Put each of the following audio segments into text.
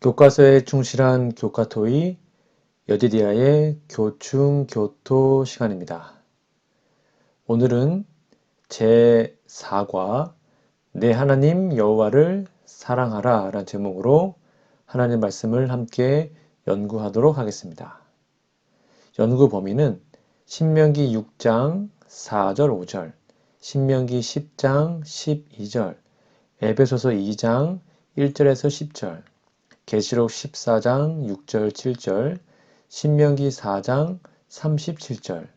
교과서에 충실한 교과토의 여디디아의 교충교토 시간입니다. 오늘은 제4과 내 하나님 여호와를 사랑하라 라는 제목으로 하나님 말씀을 함께 연구하도록 하겠습니다. 연구 범위는 신명기 6장 4절 5절, 신명기 10장 12절, 에베소서 2장 1절에서 10절, 계시록 14장 6절 7절, 신명기 4장 37절,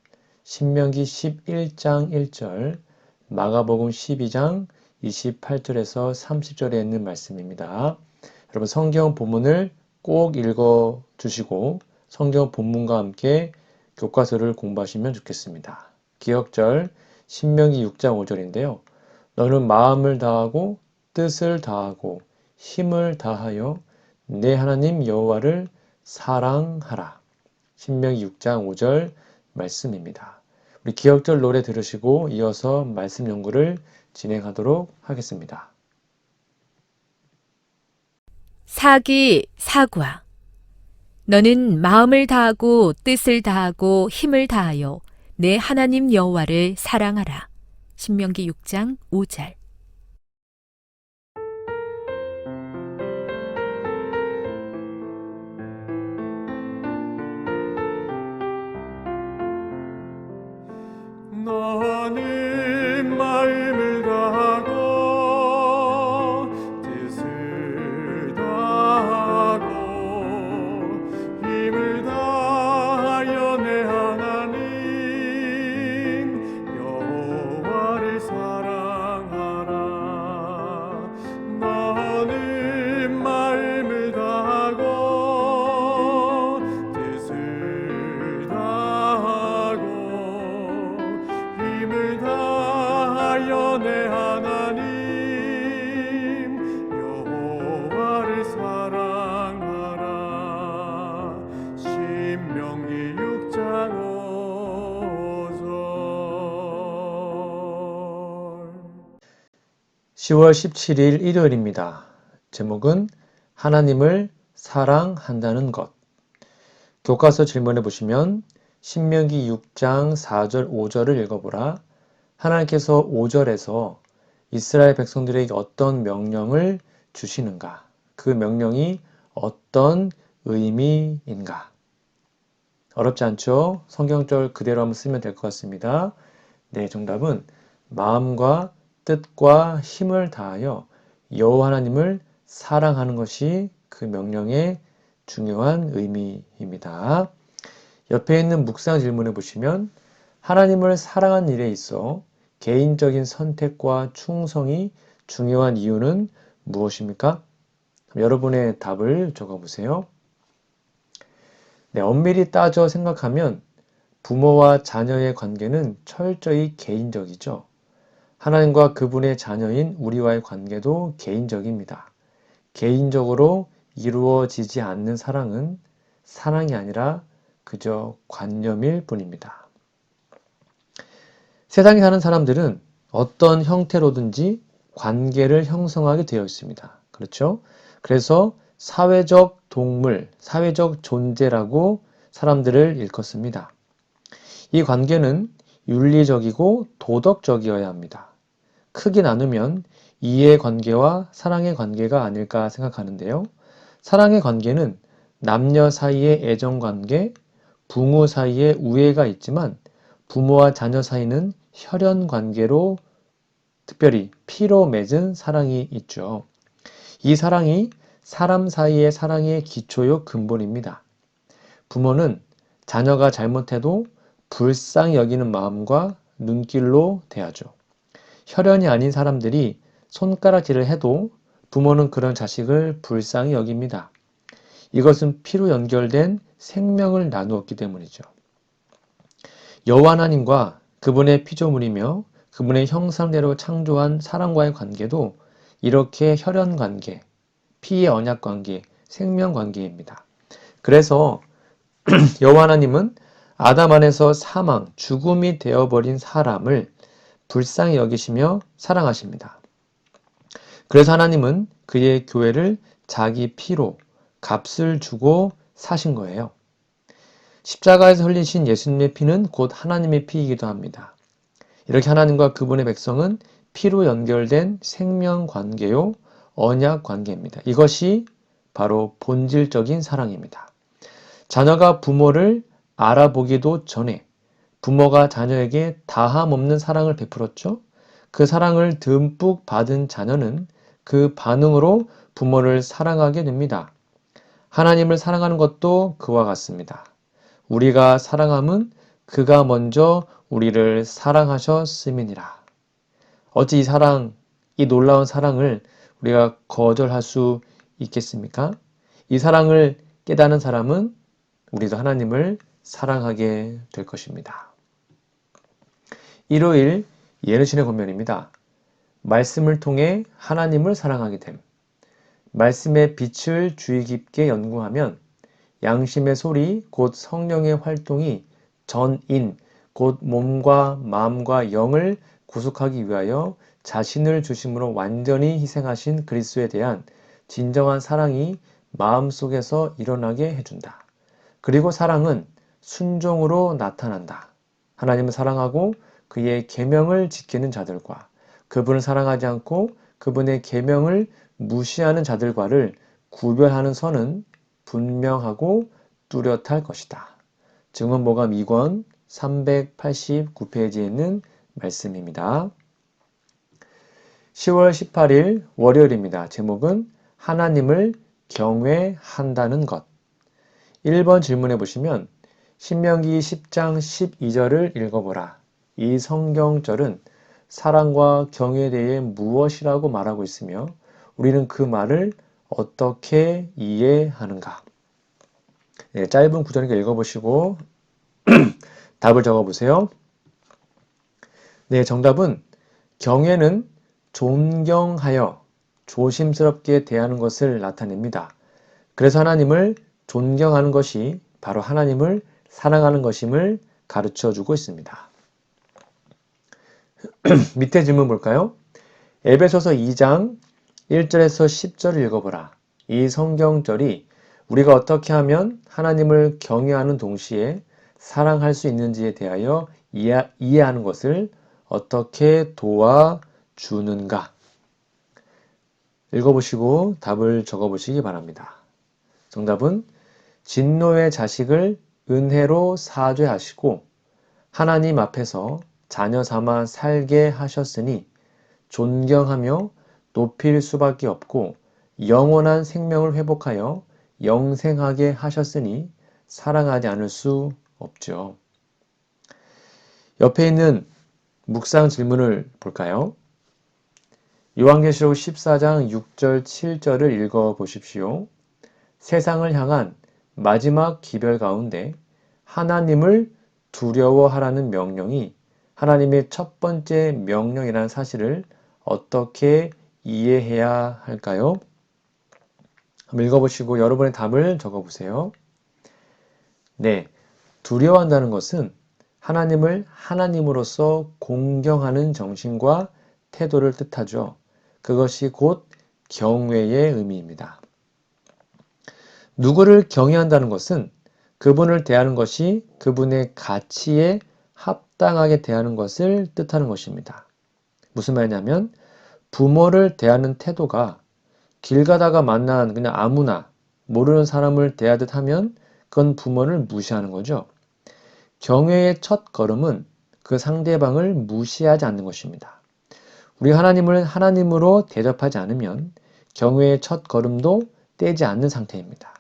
신명기 11장 1절, 마가복음 12장 28절에서 30절에 있는 말씀입니다. 여러분 성경 본문을 꼭 읽어 주시고 성경 본문과 함께 교과서를 공부하시면 좋겠습니다. 기억절 신명기 6장 5절인데요. 너는 마음을 다하고 뜻을 다하고 힘을 다하여 내 하나님 여호와를 사랑하라. 신명기 6장 5절 말씀입니다. 우리 기억절 노래 들으시고 이어서 말씀 연구를 진행하도록 하겠습니다. 사기 사과. 너는 마음을 다하고 뜻을 다하고 힘을 다하여 내 하나님 여호와를 사랑하라. 신명기 6장 5절. 너는 마음을 다하고 뜻을 다하고 힘을 다하여 내 하나님 여호와를 사랑하라. 너는 마음을 다하고 뜻을 다하고 힘을 다하여 내 하나님 여호와를 사랑하라. 신명기 6장 5절. 10월 17일 일요일입니다. 제목은 하나님을 사랑한다는 것. 교과서 질문해 보시면 신명기 6장 4절 5절을 읽어보라. 하나님께서 5절에서 이스라엘 백성들에게 어떤 명령을 주시는가? 그 명령이 어떤 의미인가? 어렵지 않죠? 성경절 그대로 한번 쓰면 될 것 같습니다. 네, 정답은 마음과 뜻과 힘을 다하여 여호와 하나님을 사랑하는 것이 그 명령의 중요한 의미입니다. 옆에 있는 묵상 질문을 보시면 하나님을 사랑하는 일에 있어 개인적인 선택과 충성이 중요한 이유는 무엇입니까? 여러분의 답을 적어보세요. 네, 엄밀히 따져 생각하면 부모와 자녀의 관계는 철저히 개인적이죠. 하나님과 그분의 자녀인 우리와의 관계도 개인적입니다. 개인적으로 이루어지지 않는 사랑은 사랑이 아니라 그저 관념일 뿐입니다. 세상에 사는 사람들은 어떤 형태로든지 관계를 형성하게 되어 있습니다. 그렇죠? 그래서 사회적 동물, 사회적 존재라고 사람들을 일컫습니다. 이 관계는 윤리적이고 도덕적이어야 합니다. 크게 나누면 이해의 관계와 사랑의 관계가 아닐까 생각하는데요. 사랑의 관계는 남녀 사이의 애정 관계, 부모 사이의 우애가 있지만 부모와 자녀 사이는 혈연 관계로 특별히 피로 맺은 사랑이 있죠. 이 사랑이 사람 사이의 사랑의 기초요 근본입니다. 부모는 자녀가 잘못해도 불쌍히 여기는 마음과 눈길로 대하죠. 혈연이 아닌 사람들이 손가락질을 해도 부모는 그런 자식을 불쌍히 여깁니다. 이것은 피로 연결된 생명을 나누었기 때문이죠. 여호와 하나님과 그분의 피조물이며 그분의 형상대로 창조한 사람과의 관계도 이렇게 혈연 관계, 피의 언약 관계, 생명 관계입니다. 그래서 여호와 하나님은 아담 안에서 사망, 죽음이 되어버린 사람을 불쌍히 여기시며 사랑하십니다. 그래서 하나님은 그의 교회를 자기 피로 값을 주고 사신 거예요. 십자가에서 흘리신 예수님의 피는 곧 하나님의 피이기도 합니다. 이렇게 하나님과 그분의 백성은 피로 연결된 생명 관계요, 언약 관계입니다. 이것이 바로 본질적인 사랑입니다. 자녀가 부모를 알아보기도 전에 부모가 자녀에게 다함 없는 사랑을 베풀었죠. 그 사랑을 듬뿍 받은 자녀는 그 반응으로 부모를 사랑하게 됩니다. 하나님을 사랑하는 것도 그와 같습니다. 우리가 사랑함은 그가 먼저 우리를 사랑하셨음이니라. 어찌 이 놀라운 사랑을 우리가 거절할 수 있겠습니까? 이 사랑을 깨닫는 사람은 우리도 하나님을 사랑하게 될 것입니다. 일요일 예르신의 권면입니다. 말씀을 통해 하나님을 사랑하게 됨. 말씀의 빛을 주의 깊게 연구하면 양심의 소리 곧 성령의 활동이 전인 곧 몸과 마음과 영을 구속하기 위하여 자신을 중심으로 완전히 희생하신 그리스도에 대한 진정한 사랑이 마음속에서 일어나게 해준다. 그리고 사랑은 순종으로 나타난다. 하나님을 사랑하고 그의 계명을 지키는 자들과 그분을 사랑하지 않고 그분의 계명을 무시하는 자들과를 구별하는 선은 분명하고 뚜렷할 것이다. 증언보감 2권 389페이지에 있는 말씀입니다. 10월 18일 월요일입니다. 제목은 하나님을 경외한다는 것. 1번 질문해 보시면 신명기 10장 12절을 읽어보라. 이 성경절은 사랑과 경외에 대해 무엇이라고 말하고 있으며 우리는 그 말을 어떻게 이해하는가? 네, 짧은 구절이니까 읽어보시고 답을 적어보세요. 네, 정답은 경외는 존경하여 조심스럽게 대하는 것을 나타냅니다. 그래서 하나님을 존경하는 것이 바로 하나님을 사랑하는 것임을 가르쳐주고 있습니다. 밑에 질문 볼까요? 에베소서 2장 1절에서 10절을 읽어보라. 이 성경절이 우리가 어떻게 하면 하나님을 경외하는 동시에 사랑할 수 있는지에 대하여 이해하는 것을 어떻게 도와주는가? 읽어보시고 답을 적어보시기 바랍니다. 정답은 진노의 자식을 은혜로 사죄하시고 하나님 앞에서 자녀 삼아 살게 하셨으니 존경하며 높일 수밖에 없고 영원한 생명을 회복하여 영생하게 하셨으니 사랑하지 않을 수 없죠. 옆에 있는 묵상 질문을 볼까요? 요한계시록 14장 6절 7절을 읽어 보십시오. 세상을 향한 마지막 기별 가운데 하나님을 두려워하라는 명령이 하나님의 첫 번째 명령이라는 사실을 어떻게 이해해야 할까요? 한번 읽어보시고 여러분의 답을 적어보세요. 네, 두려워한다는 것은 하나님을 하나님으로서 공경하는 정신과 태도를 뜻하죠. 그것이 곧 경외의 의미입니다. 누구를 경외한다는 것은 그분을 대하는 것이 그분의 가치에 합당하게 대하는 것을 뜻하는 것입니다. 무슨 말이냐면 부모를 대하는 태도가 길 가다가 만난 그냥 아무나 모르는 사람을 대하듯 하면 그건 부모를 무시하는 거죠. 경외의 첫 걸음은 그 상대방을 무시하지 않는 것입니다. 우리 하나님을 하나님으로 대접하지 않으면 경외의 첫 걸음도 떼지 않는 상태입니다.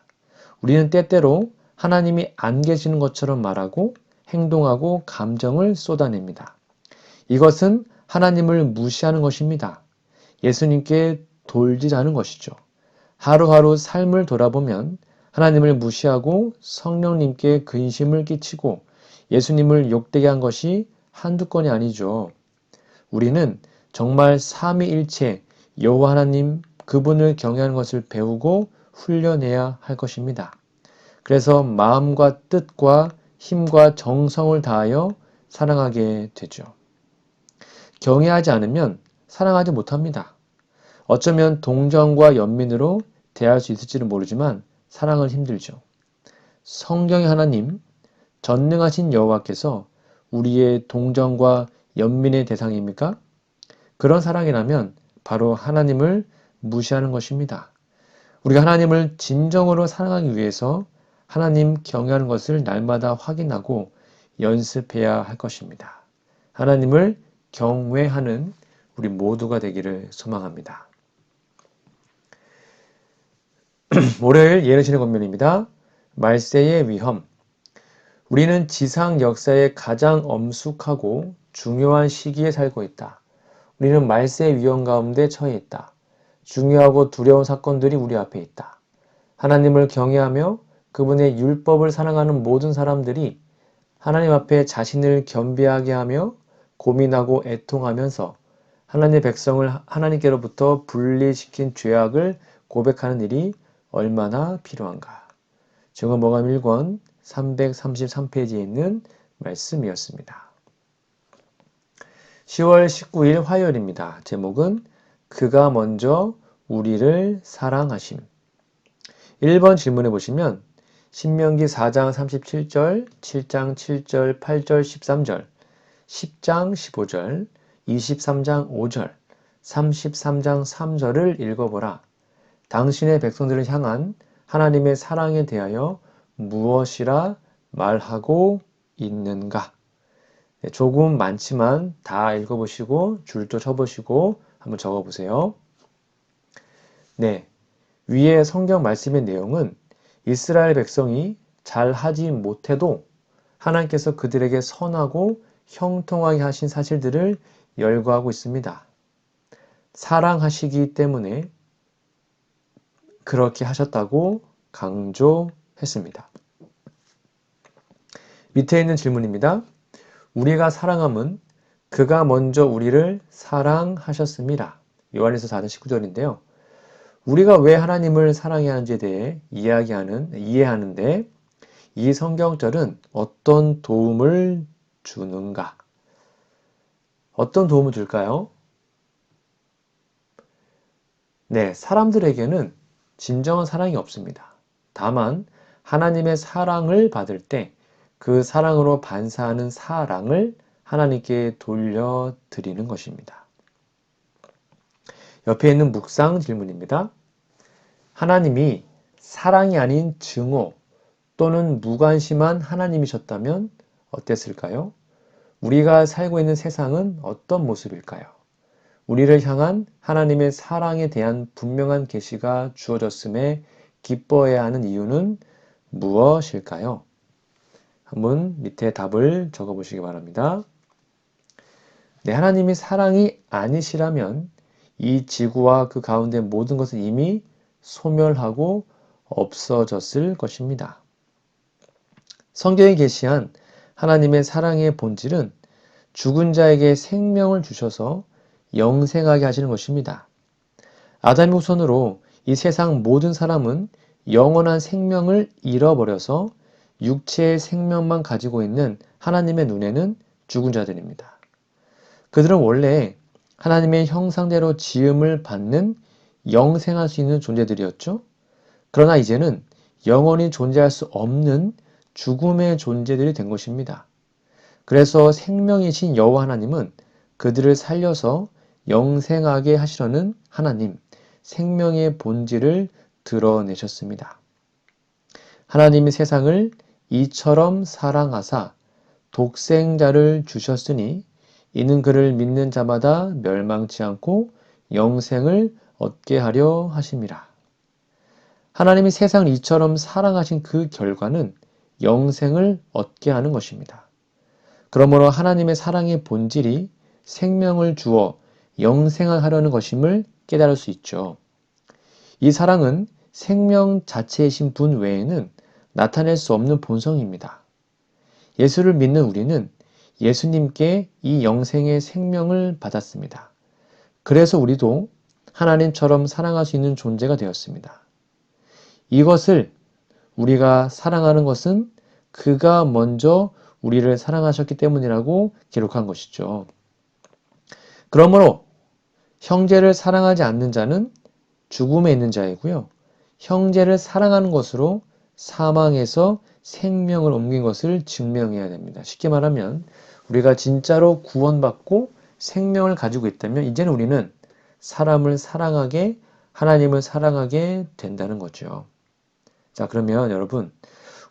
우리는 때때로 하나님이 안 계시는 것처럼 말하고 행동하고 감정을 쏟아냅니다. 이것은 하나님을 무시하는 것입니다. 예수님께 돌지라는 것이죠. 하루하루 삶을 돌아보면 하나님을 무시하고 성령님께 근심을 끼치고 예수님을 욕되게 한 것이 한두 건이 아니죠. 우리는 정말 삼위일체 여호와 하나님 그분을 경외하는 것을 배우고 훈련해야 할 것입니다. 그래서 마음과 뜻과 힘과 정성을 다하여 사랑하게 되죠. 경외하지 않으면 사랑하지 못합니다. 어쩌면 동정과 연민으로 대할 수 있을지는 모르지만 사랑은 힘들죠. 성경의 하나님, 전능하신 여호와께서 우리의 동정과 연민의 대상입니까? 그런 사랑이라면 바로 하나님을 무시하는 것입니다. 우리가 하나님을 진정으로 사랑하기 위해서 하나님 경외하는 것을 날마다 확인하고 연습해야 할 것입니다. 하나님을 경외하는 우리 모두가 되기를 소망합니다. 월요일 예언신의 권면입니다. 말세의 위험. 우리는 지상 역사의 가장 엄숙하고 중요한 시기에 살고 있다. 우리는 말세의 위험 가운데 처해 있다. 중요하고 두려운 사건들이 우리 앞에 있다. 하나님을 경외하며 그분의 율법을 사랑하는 모든 사람들이 하나님 앞에 자신을 겸비하게 하며 고민하고 애통하면서 하나님의 백성을 하나님께로부터 분리시킨 죄악을 고백하는 일이 얼마나 필요한가. 증언모감 1권 333페이지에 있는 말씀이었습니다. 10월 19일 화요일입니다. 제목은 그가 먼저 우리를 사랑하심. 1번 질문해 보시면 신명기 4장 37절, 7장 7절, 8절, 13절, 10장 15절, 23장 5절, 33장 3절을 읽어보라. 당신의 백성들을 향한 하나님의 사랑에 대하여 무엇이라 말하고 있는가? 네, 조금 많지만 다 읽어보시고 줄도 쳐보시고 한번 적어보세요. 네, 위에 성경 말씀의 내용은 이스라엘 백성이 잘하지 못해도 하나님께서 그들에게 선하고 형통하게 하신 사실들을 열거하고 있습니다. 사랑하시기 때문에 그렇게 하셨다고 강조했습니다. 밑에 있는 질문입니다. 우리가 사랑함은 그가 먼저 우리를 사랑하셨습니다. 요한일서 4장 19절인데요. 우리가 왜 하나님을 사랑해야 하는지에 대해 이해하는데 이 성경절은 어떤 도움을 주는가? 어떤 도움을 줄까요? 네, 사람들에게는 진정한 사랑이 없습니다. 다만 하나님의 사랑을 받을 때 그 사랑으로 반사하는 사랑을 하나님께 돌려드리는 것입니다. 옆에 있는 묵상 질문입니다. 하나님이 사랑이 아닌 증오 또는 무관심한 하나님이셨다면 어땠을까요? 우리가 살고 있는 세상은 어떤 모습일까요? 우리를 향한 하나님의 사랑에 대한 분명한 계시가 주어졌음에 기뻐해야 하는 이유는 무엇일까요? 한번 밑에 답을 적어보시기 바랍니다. 네, 하나님이 사랑이 아니시라면 이 지구와 그 가운데 모든 것은 이미 소멸하고 없어졌을 것입니다. 성경에 계시한 하나님의 사랑의 본질은 죽은 자에게 생명을 주셔서 영생하게 하시는 것입니다. 아담의 후손으로 이 세상 모든 사람은 영원한 생명을 잃어버려서 육체의 생명만 가지고 있는 하나님의 눈에는 죽은 자들입니다. 그들은 원래 하나님의 형상대로 지음을 받는 영생할 수 있는 존재들이었죠. 그러나 이제는 영원히 존재할 수 없는 죽음의 존재들이 된 것입니다. 그래서 생명이신 여호와 하나님은 그들을 살려서 영생하게 하시려는 하나님, 생명의 본질을 드러내셨습니다. 하나님이 세상을 이처럼 사랑하사 독생자를 주셨으니 이는 그를 믿는 자마다 멸망치 않고 영생을 얻게 하려 하심이라. 하나님이 세상을 이처럼 사랑하신 그 결과는 영생을 얻게 하는 것입니다. 그러므로 하나님의 사랑의 본질이 생명을 주어 영생을 하려는 것임을 깨달을 수 있죠. 이 사랑은 생명 자체이신 분 외에는 나타낼 수 없는 본성입니다. 예수를 믿는 우리는 예수님께 이 영생의 생명을 받았습니다. 그래서 우리도 하나님처럼 사랑할 수 있는 존재가 되었습니다. 이것을 우리가 사랑하는 것은 그가 먼저 우리를 사랑하셨기 때문이라고 기록한 것이죠. 그러므로 형제를 사랑하지 않는 자는 죽음에 있는 자이고요. 형제를 사랑하는 것으로 사망에서 생명을 옮긴 것을 증명해야 됩니다. 쉽게 말하면 우리가 진짜로 구원받고 생명을 가지고 있다면 이제는 우리는 사람을 사랑하게, 하나님을 사랑하게 된다는 거죠. 자, 그러면 여러분,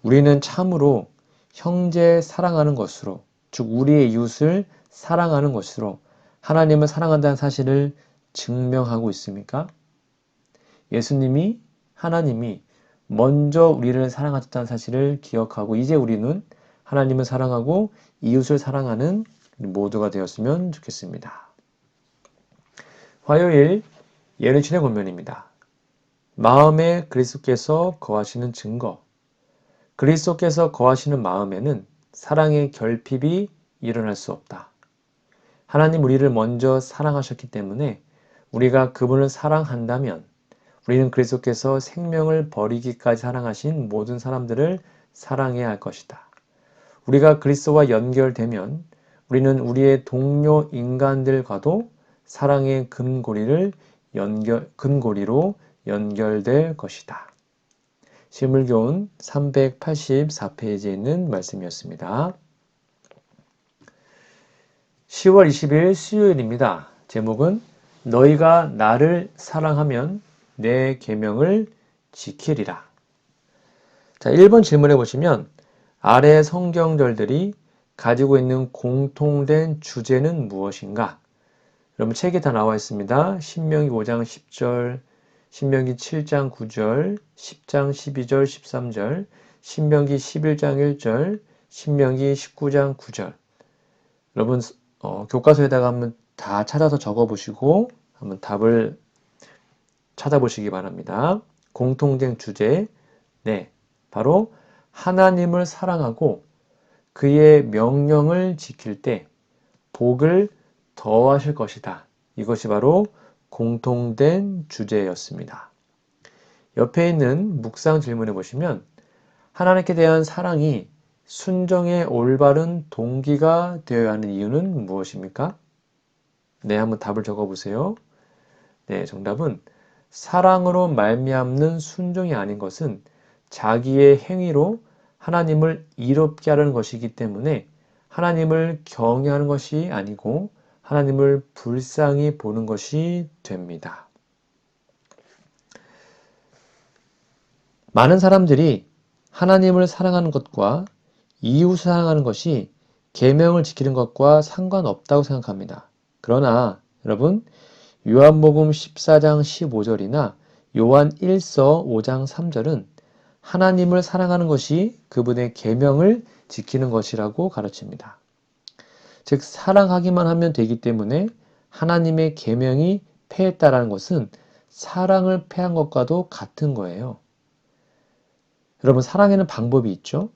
우리는 참으로 형제 사랑하는 것으로, 즉 우리의 이웃을 사랑하는 것으로 하나님을 사랑한다는 사실을 증명하고 있습니까? 예수님이, 하나님이 먼저 우리를 사랑하셨다는 사실을 기억하고 이제 우리는 하나님을 사랑하고 이웃을 사랑하는 모두가 되었으면 좋겠습니다. 화요일 예언의 본문입니다. 마음에 그리스도께서 거하시는 증거. 그리스도께서 거하시는 마음에는 사랑의 결핍이 일어날 수 없다. 하나님 우리를 먼저 사랑하셨기 때문에 우리가 그분을 사랑한다면 우리는 그리스도께서 생명을 버리기까지 사랑하신 모든 사람들을 사랑해야 할 것이다. 우리가 그리스도와 연결되면 우리는 우리의 동료 인간들과도 사랑의 근고리로 연결될 것이다. 실물교훈 384페이지에 있는 말씀이었습니다. 10월 20일 수요일입니다. 제목은 너희가 나를 사랑하면 내 계명을 지키리라. 자, 1번 질문해 보시면 아래 성경절들이 가지고 있는 공통된 주제는 무엇인가? 여러분 책에 다 나와 있습니다. 신명기 5장 10절, 신명기 7장 9절, 10장 12절, 13절, 신명기 11장 1절, 신명기 19장 9절. 여러분 교과서에다가 한번 다 찾아서 적어보시고 한번 답을 찾아보시기 바랍니다. 공통된 주제, 네, 바로 하나님을 사랑하고 그의 명령을 지킬 때 복을 더하실 것이다. 이것이 바로 공통된 주제였습니다. 옆에 있는 묵상 질문해 보시면 하나님께 대한 사랑이 순종의 올바른 동기가 되어야 하는 이유는 무엇입니까? 네, 한번 답을 적어보세요. 네, 정답은 사랑으로 말미암는 순종이 아닌 것은 자기의 행위로 하나님을 이롭게 하려는 것이기 때문에 하나님을 경외하는 것이 아니고 하나님을 불쌍히 보는 것이 됩니다. 많은 사람들이 하나님을 사랑하는 것과 이웃을 사랑하는 것이 계명을 지키는 것과 상관없다고 생각합니다. 그러나 여러분 요한복음 14장 15절이나 요한 1서 5장 3절은 하나님을 사랑하는 것이 그분의 계명을 지키는 것이라고 가르칩니다. 즉 사랑하기만 하면 되기 때문에 하나님의 계명이 패했다라는 것은 사랑을 패한 것과도 같은 거예요. 여러분 사랑에는 방법이 있죠.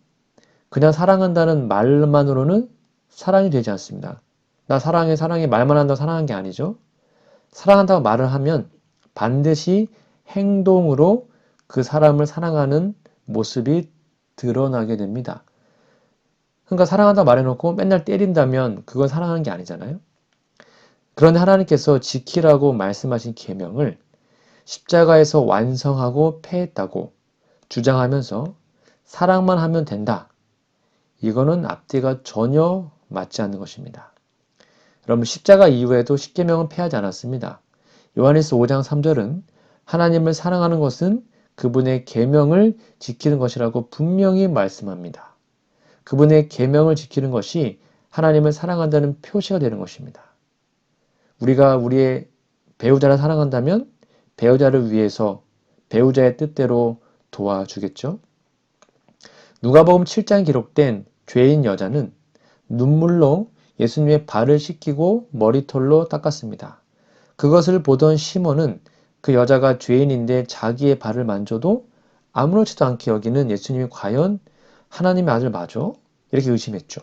그냥 사랑한다는 말만으로는 사랑이 되지 않습니다. 나 사랑해 사랑해 말만 한다고 사랑한 게 아니죠. 사랑한다고 말을 하면 반드시 행동으로 그 사람을 사랑하는 모습이 드러나게 됩니다. 그러니까 사랑한다고 말해놓고 맨날 때린다면 그건 사랑하는 게 아니잖아요. 그런데 하나님께서 지키라고 말씀하신 계명을 십자가에서 완성하고 패했다고 주장하면서 사랑만 하면 된다. 이거는 앞뒤가 전혀 맞지 않는 것입니다. 여러분 십자가 이후에도 십계명은 패하지 않았습니다. 요한일서 5장 3절은 하나님을 사랑하는 것은 그분의 계명을 지키는 것이라고 분명히 말씀합니다. 그분의 계명을 지키는 것이 하나님을 사랑한다는 표시가 되는 것입니다. 우리가 우리의 배우자를 사랑한다면 배우자를 위해서 배우자의 뜻대로 도와주겠죠. 누가복음 7장에 기록된 죄인 여자는 눈물로 예수님의 발을 씻기고 머리털로 닦았습니다. 그것을 보던 시몬은 그 여자가 죄인인데 자기의 발을 만져도 아무렇지도 않게 여기는 예수님이 과연 하나님의 아들 맞아? 이렇게 의심했죠.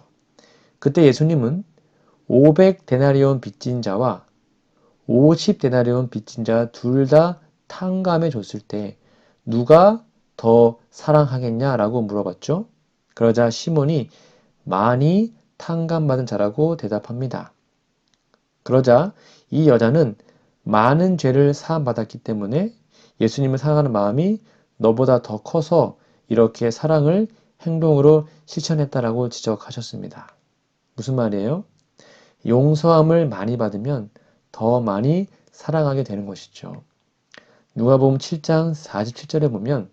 그때 예수님은 500데나리온 빚진 자와 50데나리온 빚진 자 둘 다 탕감해 줬을 때 누가 더 사랑하겠냐라고 물어봤죠. 그러자 시몬이 많이 탕감받은 자라고 대답합니다. 그러자 이 여자는 많은 죄를 사함받았기 때문에 예수님을 사랑하는 마음이 너보다 더 커서 이렇게 사랑을 행동으로 실천했다라고 지적하셨습니다. 무슨 말이에요? 용서함을 많이 받으면 더 많이 사랑하게 되는 것이죠. 누가복음 7장 47절에 보면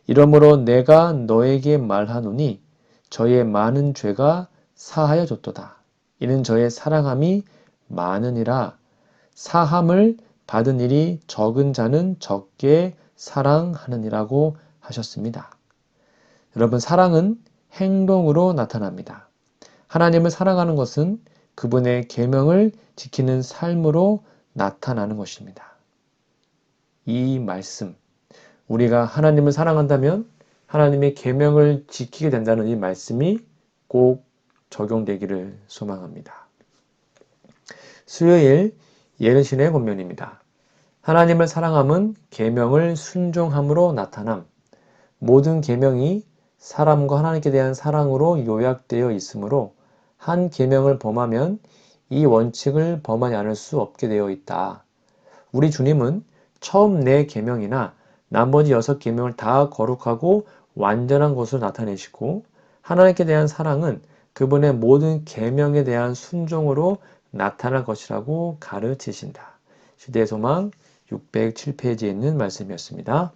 이러므로 내가 너에게 말하노니 저의 많은 죄가 사하여졌도다. 이는 저의 사랑함이 많으니라. 사함을 받은 일이 적은 자는 적게 사랑하느니라고 하셨습니다. 여러분, 사랑은 행동으로 나타납니다. 하나님을 사랑하는 것은 그분의 계명을 지키는 삶으로 나타나는 것입니다. 이 말씀, 우리가 하나님을 사랑한다면 하나님의 계명을 지키게 된다는 이 말씀이 꼭 적용되기를 소망합니다. 수요일 예르신의 본문입니다. 하나님을 사랑함은 계명을 순종함으로 나타남. 모든 계명이 사람과 하나님께 대한 사랑으로 요약되어 있으므로 한 계명을 범하면 이 원칙을 범하지 않을 수 없게 되어 있다. 우리 주님은 처음 4계명이나 나머지 6계명을 다 거룩하고 완전한 것으로 나타내시고 하나님께 대한 사랑은 그분의 모든 계명에 대한 순종으로 나타날 것이라고 가르치신다. 시대의 소망 607페이지에 있는 말씀이었습니다.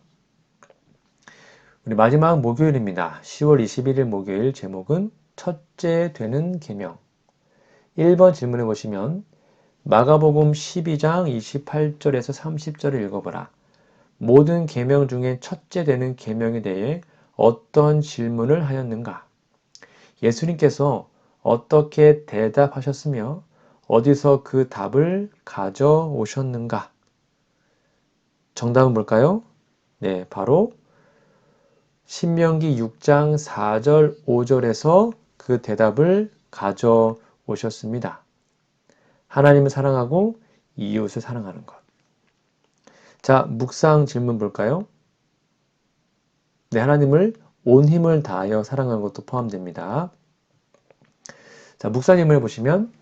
우리 마지막 목요일입니다. 10월 21일 목요일 제목은 첫째 되는 계명. 1번 질문해 보시면 마가복음 12장 28절에서 30절을 읽어보라. 모든 계명 중에 첫째 되는 계명에 대해 어떤 질문을 하였는가? 예수님께서 어떻게 대답하셨으며 어디서 그 답을 가져오셨는가? 정답은 뭘까요? 네, 바로 신명기 6장 4절 5절에서 그 대답을 가져오셨습니다. 하나님을 사랑하고 이웃을 사랑하는 것. 자, 묵상 질문 볼까요? 네, 하나님을 온 힘을 다하여 사랑하는 것도 포함됩니다. 자, 묵상 질문을 보시면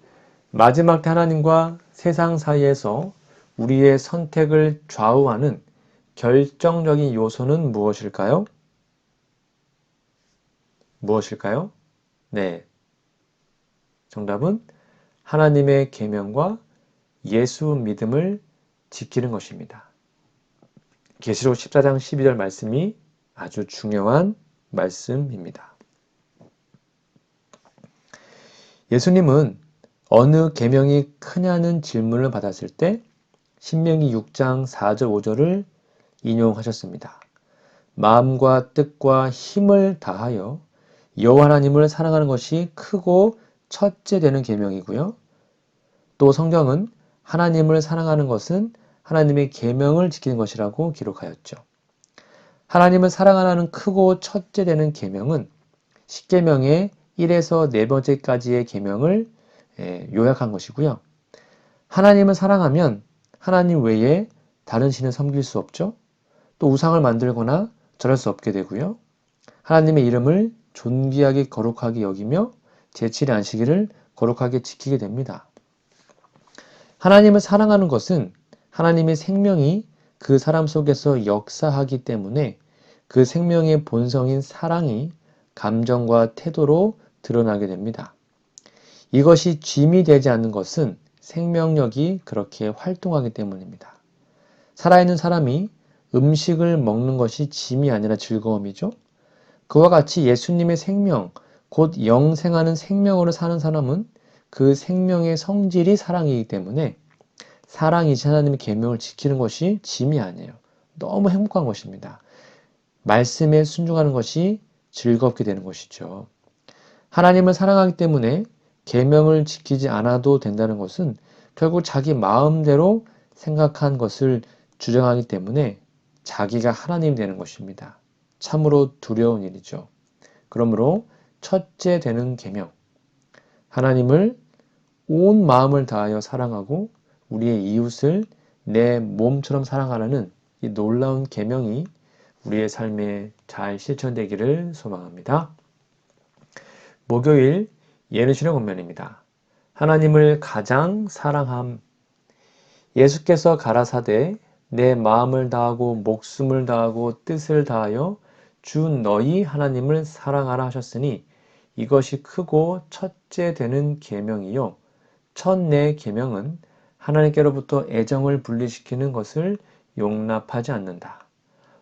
마지막 때 하나님과 세상 사이에서 우리의 선택을 좌우하는 결정적인 요소는 무엇일까요? 무엇일까요? 네, 정답은 하나님의 계명과 예수 믿음을 지키는 것입니다. 계시록 14장 12절 말씀이 아주 중요한 말씀입니다. 예수님은 어느 계명이 크냐는 질문을 받았을 때 신명기 6장 4절 5절을 인용하셨습니다. 마음과 뜻과 힘을 다하여 여호와 하나님을 사랑하는 것이 크고 첫째 되는 계명이고요. 또 성경은 하나님을 사랑하는 것은 하나님의 계명을 지키는 것이라고 기록하였죠. 하나님을 사랑하는 크고 첫째 되는 계명은 10계명의 1에서 4번째까지의 계명을 요약한 것이고요. 하나님을 사랑하면 하나님 외에 다른 신을 섬길 수 없죠. 또 우상을 만들거나 절할 수 없게 되고요. 하나님의 이름을 존귀하게 거룩하게 여기며 제7의 안식일을 거룩하게 지키게 됩니다. 하나님을 사랑하는 것은 하나님의 생명이 그 사람 속에서 역사하기 때문에 그 생명의 본성인 사랑이 감정과 태도로 드러나게 됩니다. 이것이 짐이 되지 않는 것은 생명력이 그렇게 활동하기 때문입니다. 살아있는 사람이 음식을 먹는 것이 짐이 아니라 즐거움이죠. 그와 같이 예수님의 생명, 곧 영생하는 생명으로 사는 사람은 그 생명의 성질이 사랑이기 때문에 사랑이신 하나님의 계명을 지키는 것이 짐이 아니에요. 너무 행복한 것입니다. 말씀에 순종하는 것이 즐겁게 되는 것이죠. 하나님을 사랑하기 때문에 계명을 지키지 않아도 된다는 것은 결국 자기 마음대로 생각한 것을 주장하기 때문에 자기가 하나님이 되는 것입니다. 참으로 두려운 일이죠. 그러므로 첫째 되는 계명, 하나님을 온 마음을 다하여 사랑하고 우리의 이웃을 내 몸처럼 사랑하라는 이 놀라운 계명이 우리의 삶에 잘 실천되기를 소망합니다. 목요일 예르신의 권면입니다. 하나님을 가장 사랑함. 예수께서 가라사대 내 마음을 다하고 목숨을 다하고 뜻을 다하여 주 너희 하나님을 사랑하라 하셨으니 이것이 크고 첫째 되는 계명이요 첫네 계명은 하나님께로부터 애정을 분리시키는 것을 용납하지 않는다.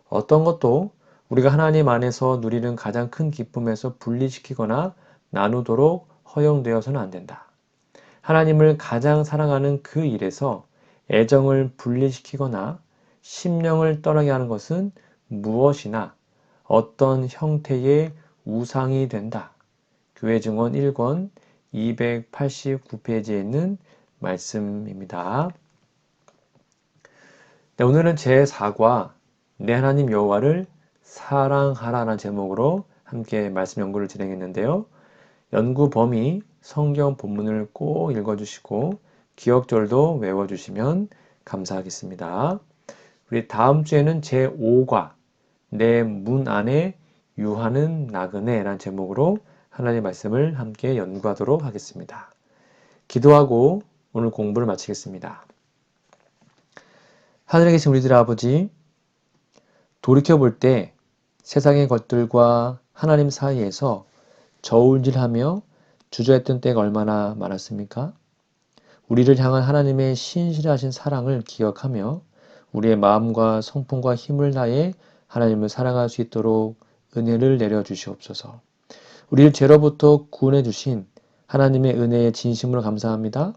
어떤 것도 우리가 하나님 안에서 누리는 가장 큰 기쁨에서 분리시키거나 나누도록 허용되어서는 안 된다. 하나님을 가장 사랑하는 그 일에서 애정을 분리시키거나 심령을 떠나게 하는 것은 무엇이나 어떤 형태의 우상이 된다. 교회 증언 1권 289페이지에 있는 말씀입니다. 네, 오늘은 제4과 내 하나님 여호와를 사랑하라는 제목으로 함께 말씀 연구를 진행했는데요. 연구 범위 성경 본문을 꼭 읽어주시고 기억절도 외워주시면 감사하겠습니다. 우리 다음 주에는 제5과 내 문 안에 유하는 나그네 라는 제목으로 하나님의 말씀을 함께 연구하도록 하겠습니다. 기도하고 오늘 공부를 마치겠습니다. 하늘에 계신 우리들 아버지, 돌이켜볼 때 세상의 것들과 하나님 사이에서 저울질하며 주저했던 때가 얼마나 많았습니까? 우리를 향한 하나님의 신실하신 사랑을 기억하며 우리의 마음과 성품과 힘을 다해 하나님을 사랑할 수 있도록 은혜를 내려주시옵소서. 우리를 죄로부터 구원해 주신 하나님의 은혜에 진심으로 감사합니다.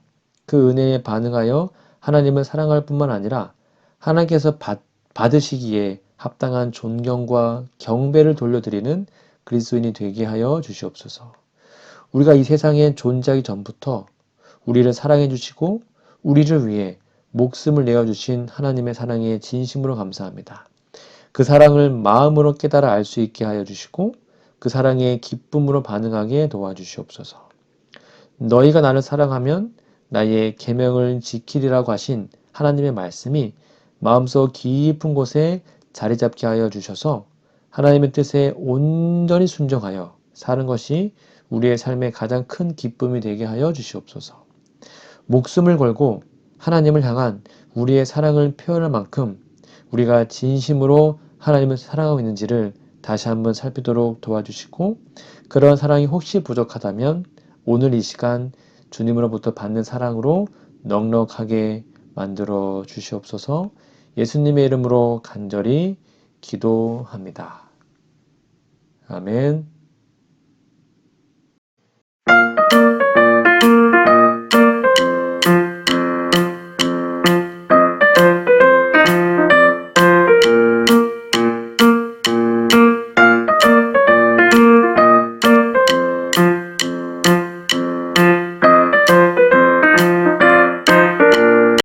그 은혜에 반응하여 하나님을 사랑할 뿐만 아니라 하나님께서 받으시기에 합당한 존경과 경배를 돌려드리는 그리스도인이 되게 하여 주시옵소서. 우리가 이 세상에 존재하기 전부터 우리를 사랑해 주시고 우리를 위해 목숨을 내어주신 하나님의 사랑에 진심으로 감사합니다. 그 사랑을 마음으로 깨달아 알 수 있게 하여 주시고 그 사랑에 기쁨으로 반응하게 도와주시옵소서. 너희가 나를 사랑하면 나의 계명을 지키리라고 하신 하나님의 말씀이 마음속 깊은 곳에 자리 잡게 하여 주셔서 하나님의 뜻에 온전히 순종하여 사는 것이 우리의 삶의 가장 큰 기쁨이 되게 하여 주시옵소서. 목숨을 걸고 하나님을 향한 우리의 사랑을 표현할 만큼 우리가 진심으로 하나님을 사랑하고 있는지를 다시 한번 살피도록 도와주시고 그런 사랑이 혹시 부족하다면 오늘 이 시간 주님으로부터 받는 사랑으로 넉넉하게 만들어 주시옵소서. 예수님의 이름으로 간절히 기도합니다. 아멘.